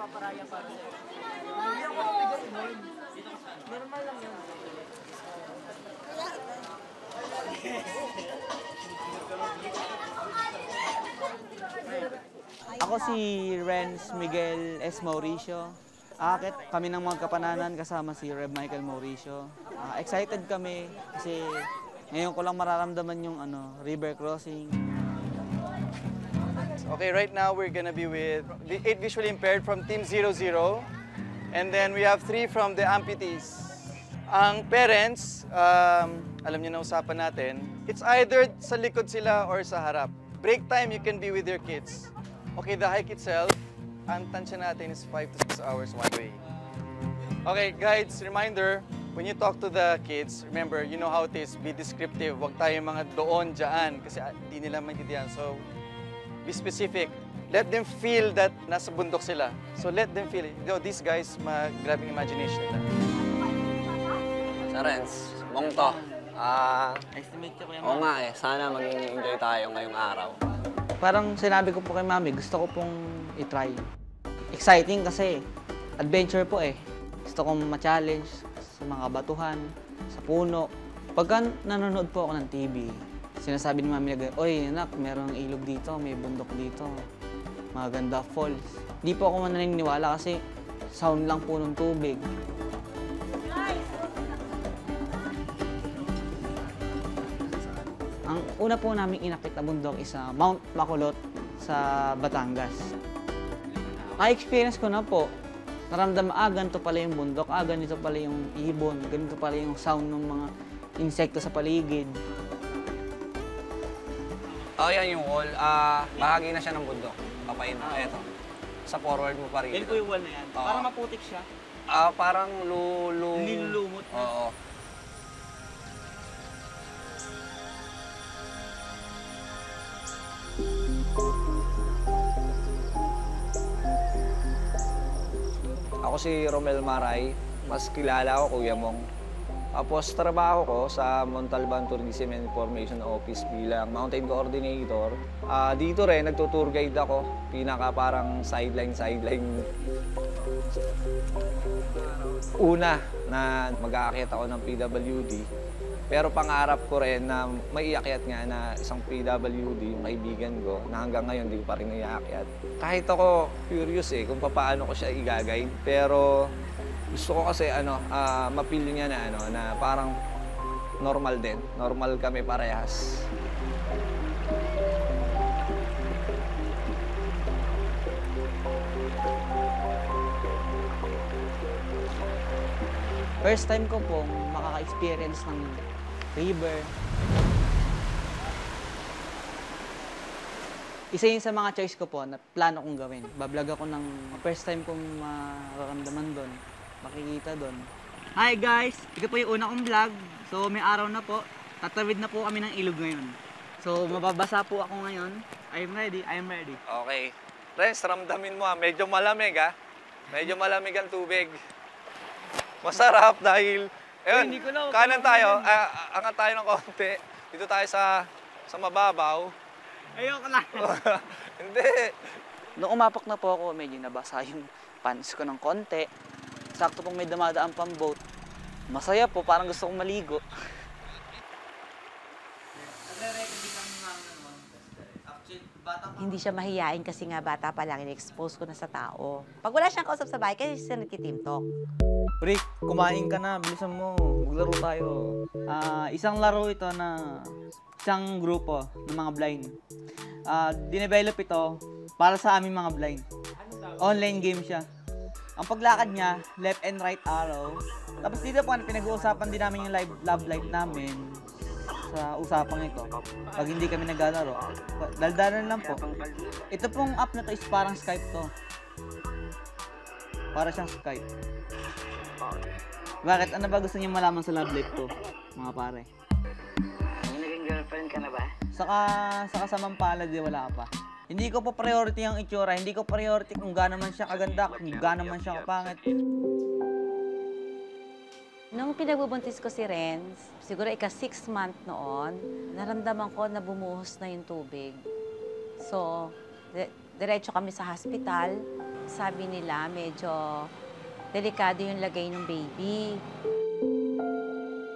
paparaya para sa'yo. Hindi ako mabigat nun. Normal lang yun. Ako si Renz Miguel S. Mauricio. Aakit kami ng mga kapananan kasama si Rev Michael Mauricio. Excited kami kasi ngayon ko lang mararamdaman yung river crossing. Okay, right now we're gonna be with the 8 visually impaired from Team 00. And then we have 3 from the amputees. Ang parents, alam niyo na usapan natin, it's either sa likod sila or sa harap. Break time, you can be with your kids. Okay, the hike itself, ang tansya natin is 5 to 6 hours one way. Okay, guys, reminder, when you talk to the kids, remember, you know how it is, be descriptive. Huwag tayo mga doon, dyan, kasi hindi nila maintindihan. So, be specific. Let them feel that nasa bundok sila. So, let them feel it. You know, these guys, grabbing imagination nila. Sa Renz, mong to. Estimate ko Oo nga eh, sana mag-enjoy tayo ngayong araw. Parang sinabi ko po kay Mami, gusto ko pong i-try. Exciting kasi adventure po eh. Gusto kong ma-challenge sa mga batuhan, sa puno. Pagka nanonood po ako ng TV, sinasabi ni Mami na, oy anak, merong ilog dito, may bundok dito. Maganda falls. Di po ako naniniwala kasi sound lang po ng tubig. Ang una po namin inakit na bundok is Mount Makulot sa Batangas. Na-experience ko na po. Naramdaman, ganito pala yung bundok, ganito pala yung ibon, ganito pala yung sound ng mga insekto sa paligid. Yan yung wall. Bahagi na siya ng bundok. Papain na. Eto. Sa forward mo pa rin. Yan po yung wall na yan. Parang maputik siya. Parang Nilulumot na. Oo. Ako si Romel Maray, mas kilala ako Kuya Mong. Tapos trabaho ko sa Montalban Tourism and Information Office bilang Mountain Coordinator. Dito rin, nagtutour guide ako. Pinaka parang sideline. Una na mag-aakyat ako ng PWD. Pero pangarap ko rin na may iakyat nga na isang PWD, yung kaibigan ko, na hanggang ngayon di ko pa rin iaakyat. Kahit ako curious kung paano ko siya i-guide, pero gusto ko kasi mapili niya na parang normal din. Normal kami parehas. First time ko pong makaka-experience ng river. Isa yun sa mga choice ko po na plano kong gawin. Bablog ako ng first time kong mararamdaman doon, makikita doon. Hi guys! Ito po yung una kong vlog. So may araw na po. Tatawid na po kami ng ilog ngayon. So mababasa po ako ngayon. I'm ready. Okay. Renz, ramdamin mo medyo malamig Medyo malamig ang tubig. Masarap dahil, ayun, kanan tayo, angat tayo ng konti. Dito tayo sa mababaw. Ayoko lang. Hindi. Nung umapak na po ako, medyo nabasa yung pants ko ng konti. Sakto pong may damadaan pang boat. Masaya po, parang gusto kong maligo. Hindi siya mahiyain kasi nga bata pa lang, in-expose ko na sa tao. Pag wala siyang kausap sa bahay, kasi siya nagtitim talk. Rick, kumain ka na, bilisan mo. Maglaro tayo. Isang laro ito na isang grupo ng mga blind. Dinevelop ito para sa aming mga blind. Online game siya. Ang paglakad niya, left and right arrow. Tapos dito po, pinag-uusapan din namin yung love life namin sa usapang ito. Pag hindi kami naglalaro, daldalan lang po. Ito pong app na to is parang Skype to. Para siyang Skype. Bakit? Ano ba gusto niyo malaman sa love life ko, mga pare? Naging girlfriend ka na ba? Saka sa Mampalad, wala pa. Hindi ko po priority ang itsura. Hindi ko priority kung gaano man siya kaganda, kung gaano man siya kapangit. Nung pinagbubuntis ko si Renz, siguro ika-6 month noon, naramdaman ko na bumuhos na yung tubig. So, diretso kami sa hospital. sabi nila medyo delikado yung lagay ng baby.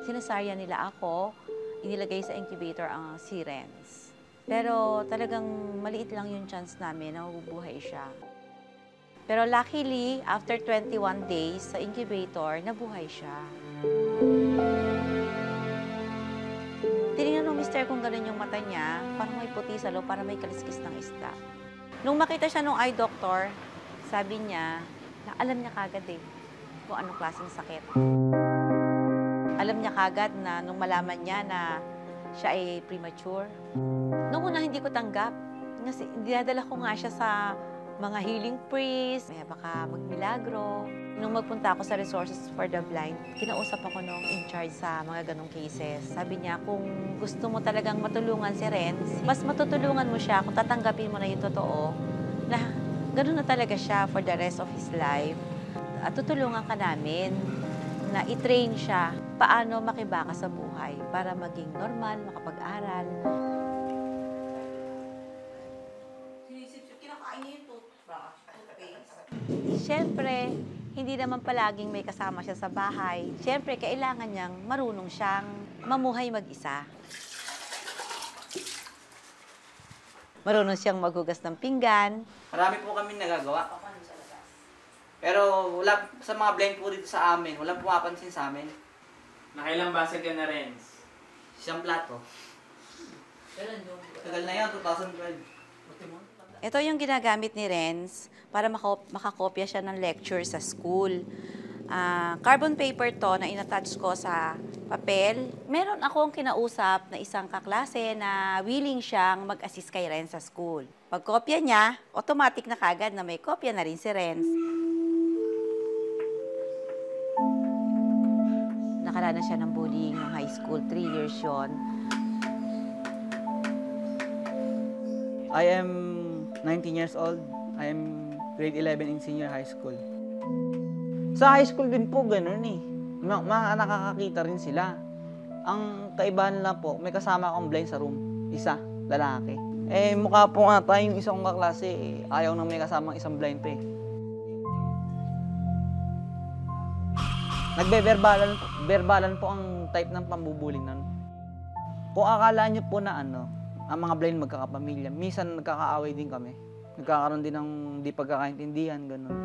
Sinasarya nila ako, inilagay sa incubator ang si Renz. Pero talagang maliit lang yung chance namin na mabubuhay siya. Pero luckily, after 21 days sa incubator, nabuhay siya. Tinignan ng mister kung gano'n yung mata niya, parang may puti sa loob, parang may kaliskis ng isda. Nung makita siya ng eye doctor, sabi niya, na alam niya kagad kung anong klaseng sakit. Alam niya kagad na nung malaman niya na siya ay premature. Noong una hindi ko tanggap, kasi dinadala ko nga siya sa mga healing priest, may baka magmilagro. Nung magpunta ako sa Resources for the Blind, kinausap ako nung in charge sa mga ganong cases. Sabi niya, kung gusto mo talagang matulungan si Renz, mas matutulungan mo siya kung tatanggapin mo na yung totoo, na gano'n na talaga siya for the rest of his life. At tutulungan ka namin na i-train siya paano makibaka sa buhay para maging normal, makapag-aral. Siyempre, hindi naman palaging may kasama siya sa bahay. Siyempre, kailangan niyang marunong siyang mamuhay mag-isa. Marunong siyang maghugas ng pinggan. Marami po kami nagagawa. Pero wala sa mga blind po dito sa amin, walang pumapansin sa amin. Nakailang basag ka na, Renz? Isang plato. Tagal na yan, 2012. Ito yung ginagamit ni Renz para makakopya siya ng lecture sa school. Carbon paper to na inattach ko sa papel. Meron akong kinausap na isang kaklase na willing siyang mag-assist kay Renz sa school. Pag kopya niya, automatic na kagad na may kopya na rin si Renz. Nakaranas siya ng bullying ng high school, 3 years yun. I am 19 years old. I am grade 11 in senior high school. Sa high school din po, ganun eh. Mga nakakakita rin sila. Ang kaibahan lang po, may kasama akong blind sa room. Isa, lalaki. Eh, mukha po nga tayo yung isang kaklase eh. Ayaw nang may kasamang isang blind pa eh. Nagbe-verbalan po ang type ng pambubuling nun. Kung akala nyo po na ang mga blind magkakapamilya, minsan nagkakaaway din kami. Nagkakaroon din ng di pagkakaintindihan, gano'n.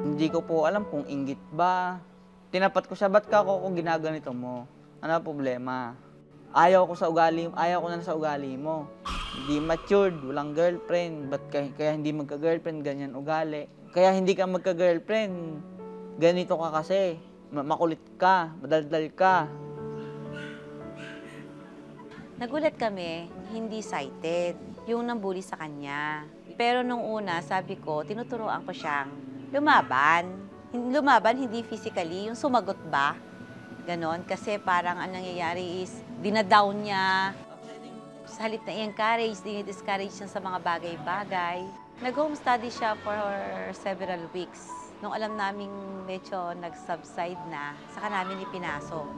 Hindi ko po alam kung inggit ba. Tinapat ko siya, ba't ka ako kung ginaganito mo? Ano problema? Ayaw ko na sa ugali mo. Hindi matured, walang girlfriend. Ba't kaya hindi magka-girlfriend, ganyan ugali? Kaya hindi ka magka-girlfriend, ganito ka kasi. Makulit ka, madaldal ka. Nagulat kami, hindi sighted, yung nambuli sa kanya. Pero nung una, sabi ko, tinuturoan ko siyang lumaban. Lumaban, hindi physically, yung sumagot ba? Ganon, kasi parang ang nangyayari is, dinadown niya. Sa halip na i-encourage, dinidiscourage niya sa mga bagay-bagay. Nag-home study siya for several weeks. Nung alam naming medyo nag-subside na, saka namin ipinasok.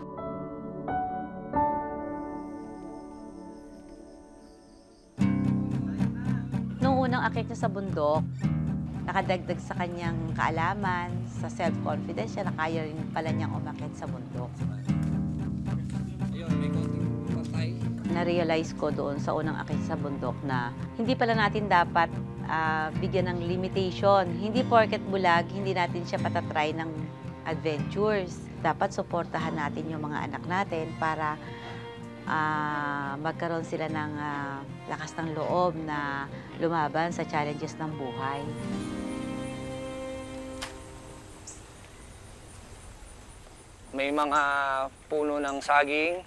Nung unang akit niya sa bundok, nakadagdag sa kanyang kaalaman, sa self-confidence siya, na kaya rin pala niyang umakit sa bundok. Na-realize ko doon sa unang akit sa bundok na hindi pala natin dapat bigyan ng limitation. Hindi porket bulag, hindi natin siya patatry ng adventures. Dapat suportahan natin yung mga anak natin para magkaroon sila ng lakas ng loob na lumaban sa challenges ng buhay. May mga puno ng saging.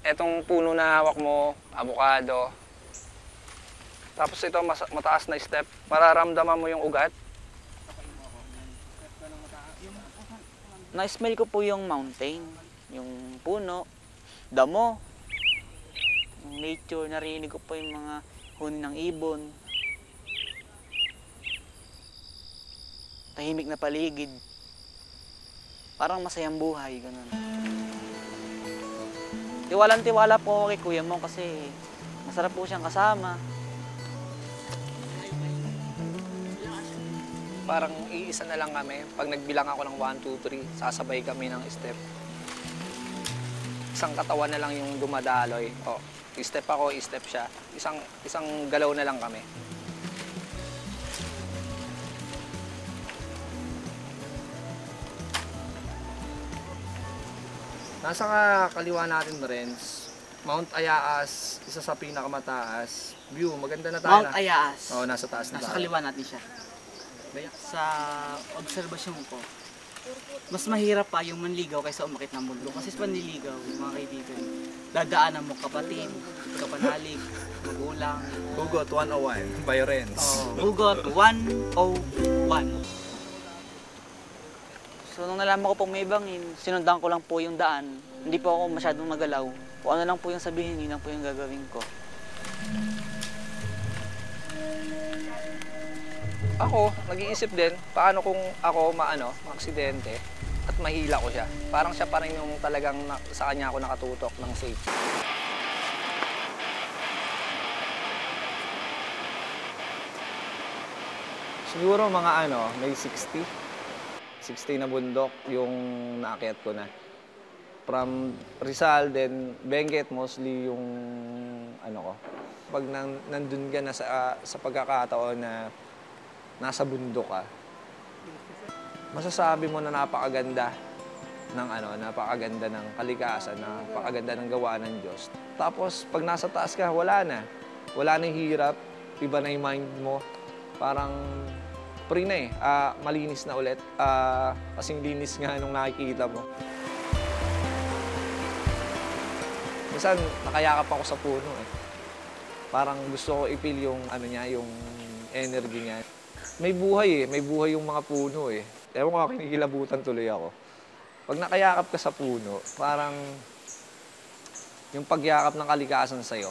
Etong puno na hawak mo, avocado. Tapos ito, mataas na step. Mararamdaman mo yung ugat. Na-smell ko po yung mountain, yung puno, damo, yung nature, narinig ko po yung mga huni ng ibon. Tahimik na paligid. Parang masayang buhay, ganun. Tiwalang-tiwala po ako kay kuya mo kasi masarap po siyang kasama. parang iisa na lang kami. Pag nagbilang ako ng 1, 2, 3, sasabay kami ng step. Isang katawan na lang yung dumadaloy. O, step ako, step siya. Isang galaw na lang kami. Nasa kaliwa natin, Renz, Mount Ayaas, isa sa pinakamataas. View, maganda na tayo. Mount Ayaas. Oo, nasa taas na Nasa tayo. kaliwa natin siya. Sa obserbasyon ko, mas mahirap pa yung manligaw kaysa umakit ng bundok. Kasi sa panliligaw, mga kaibigan, dadaanan mo kapatid, kapanalig, magulang. Hugot 101 by Renz. Hugot 101. So nung nalaman ko pong may bangin, sinundan ko lang po yung daan. Hindi po ako masyadong nagalaw. Kung ano lang po yung sabihin, yun lang po yung gagawin ko. Ako, nag-iisip din, paano kung ako maaksidente at mahila ko siya. Parang siya pa rin yung talagang sa kanya ako nakatutok ng safety. Siguro mga may 60 na bundok yung naakyat ko na. From Rizal, then Benguet, mostly yung ko. Pag nandun ka na sa pagkakataon na nasa bundok ka, masasabi mo na napakaganda ng kalikasan, napakaganda ng gawa ng Diyos. Tapos pag nasa taas ka, wala na yung hirap, iba na yung mind mo, parang free na malinis na ulit, kasing linis nga nung nakikita mo. Minsan nakayakap ako sa puno parang gusto ko i-feel yung yung energy niya. May buhay yung mga puno Ewan ko, kinikilabutan tuloy ako. Pag nakayakap ka sa puno, parang yung pagyakap ng kalikasan sa'yo,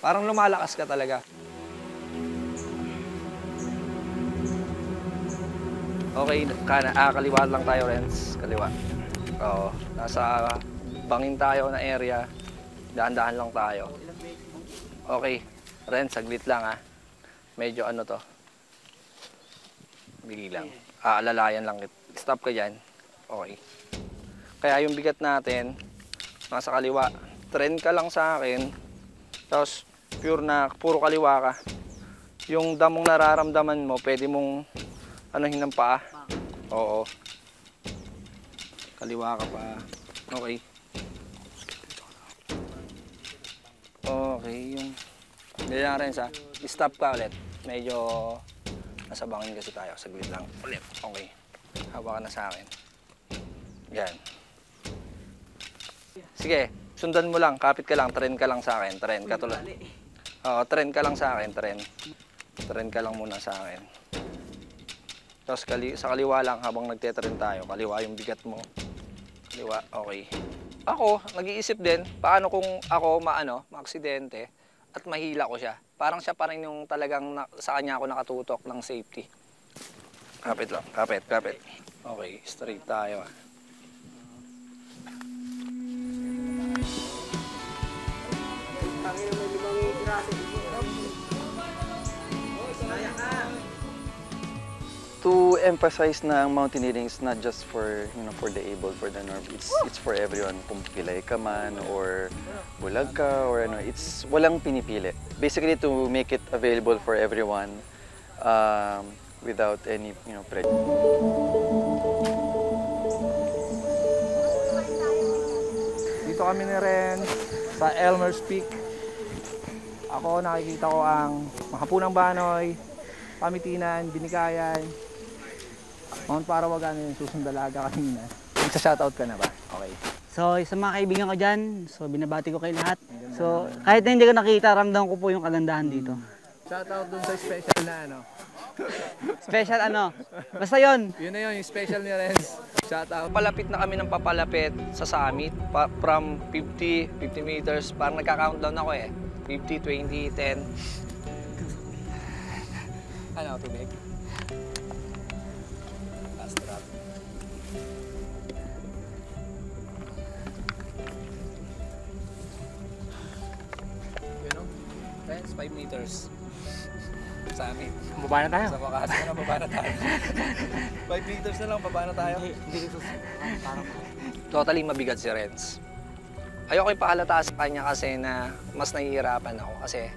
parang lumalakas ka talaga. Okay, kaliwa lang tayo, Renz. Kaliwa. Oo, nasa bangin tayo na area. Daan-daan lang tayo. Okay, Renz, saglit lang Medyo to. Bigay lang. Alalayan lang. Stop ka dyan. Okay. Kaya yung bigat natin, nasa kaliwa. Trend ka lang sa akin. Tapos, puro kaliwa ka. Yung damong nararamdaman mo, pwede mong ng paa. Oo. Kaliwa ka pa. Okay. Okay, yung... Ganyan rin stop ka ulit. Medyo nasa bangin kasi tayo. Saglit lang. Ulit. Okay. Hawakan na sa akin. Yan. Sige, sundan mo lang. Kapit ka lang. Trend ka lang sa akin. Trend ka tulad. Oo, trend ka lang sa akin. Trend. Trend ka lang muna sa akin. Tapos sa kaliwa lang habang nagtetrend tayo. Kaliwa yung bigat mo. Kaliwa, okay. Ako, nag-iisip din, paano kung ako maaksidente at mahila ko siya. Parang siya pa rin yung talagang sa kanya ako nakatutok ng safety. Kapit lang, kapit. Okay, straight tayo. To emphasize na mountaineering is not just for for the able, for the norm. It's for everyone. Kung pilay ka man or bulag ka or it's walang pinipili. Basically to make it available for everyone without any prejudice. Dito kami ni Ren sa Elmer's Peak. Ako nakikita ko ang Makapunang Banoy, Pamitinan, Binikayan, Mount Parawagan, yung Susundalaga kanina. Nagsa-shoutout ka na ba? Okay. So, sa mga kaibigan ko dyan, so binabati ko kayo lahat. So, kahit na hindi ko nakita, ramdam ko po yung kagandahan dito. Shoutout dun sa special na Special basta yon. Yun na yun, yung special ni Renz. Shoutout. Papalapit na kami ng papalapit sa summit. From 50 meters, parang nagka-countdown ako 50, 20, 10. Tubig? Last drop. Friends, 5 meters. Sa amin. Baba na tayo. Sa wakas na baba na tayo. 5 meters na lang, baba na tayo. Hindi dito parang Totally mabigat si Renz. Ayoko ipahalata sa kanya kasi na mas nahihirapan ako kasi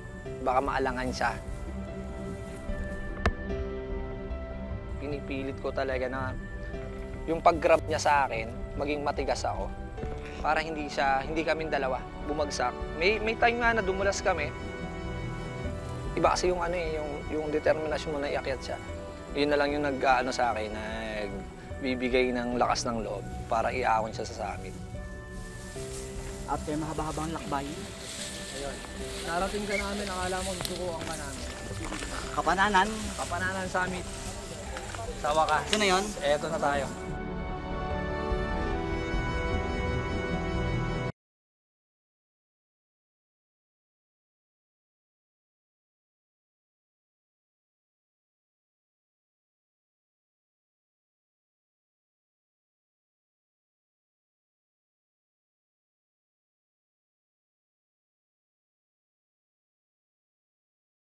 baka maalangan siya. Pinipilit ko talaga na yung pag-grab niya sa akin, maging matigas ako. Para hindi kaming dalawa bumagsak. May time nga na dumulas kami. Iba kasi yung yung determinasyon mo na iakyat siya. Yun na lang yung nag-aano sa akin, nagbibigay ng lakas ng loob para iahon siya sa amin. after mahaba-habang lakbay. Ayun. Narating ka namin, akala mo susukuan ka namin. Kapananan. Kapananan Summit. Sa wakas. Ito na yun. Eto na tayo.